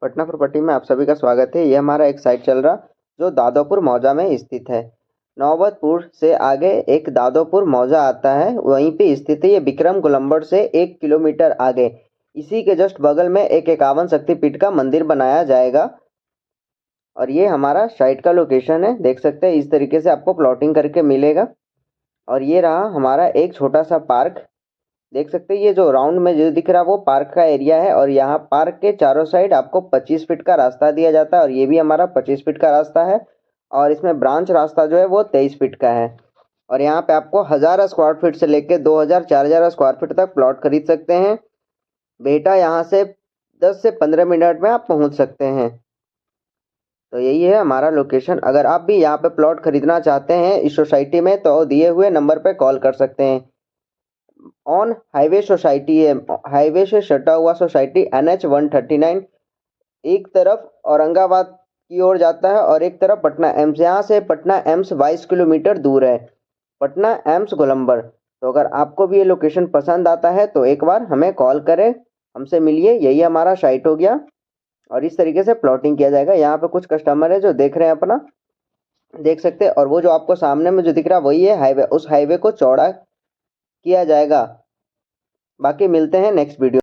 Patna property में आप सभी का स्वागत है। ये हमारा एक साइट चल रहा जो दादोपुर मौजा में स्थित है। नौबतपुर से आगे एक दादोपुर मौजा आता है, वहीं पे स्थित है। ये विक्रम गोलंबर से 1 किलोमीटर आगे इसी के जस्ट बगल में एक 51 शक्तिपीठ का मंदिर बनाया जाएगा। और ये हमारा साइट का लोकेशन है, देख सकते हैं। इस तरीके से आपको प्लॉटिंग करके मिलेगा। और ये रहा हमारा एक छोटा सा पार्क, देख सकते हैं। ये जो राउंड में जो दिख रहा है वो पार्क का एरिया है। और यहाँ पार्क के चारों साइड आपको 25 फीट का रास्ता दिया जाता है, और ये भी हमारा 25 फीट का रास्ता है। और इसमें ब्रांच रास्ता जो है वो 23 फीट का है। और यहाँ पे आपको 1000 स्क्वायर फीट से लेकर 2000 4000 स्क्वायर फीट तक प्लॉट खरीद सकते हैं। बेटा यहाँ से 10 से 15 मिनट में आप पहुँच सकते हैं। तो यही है हमारा लोकेशन। अगर आप भी यहाँ पे प्लॉट खरीदना चाहते हैं इस सोसाइटी में, तो दिए हुए नंबर पे कॉल कर सकते हैं। ऑन हाईवे सोसाइटी है, हाईवे से सटा हुआ सोसाइटी NH 139। एक तरफ औरंगाबाद की ओर जाता है और एक तरफ पटना एम्स। यहाँ से पटना एम्स 22 किलोमीटर दूर है, पटना एम्स गोलंबर। तो अगर आपको भी ये लोकेशन पसंद आता है तो एक बार हमें कॉल करें, हमसे मिलिए। यही हमारा साइट हो गया और इस तरीके से प्लॉटिंग किया जाएगा। यहाँ पे कुछ कस्टमर है जो देख रहे हैं अपना, देख सकते हैं। और वो जो आपको सामने में जो दिख रहा है वही है हाईवे, उस हाईवे को चौड़ा किया जाएगा। बाकी मिलते हैं नेक्स्ट वीडियो।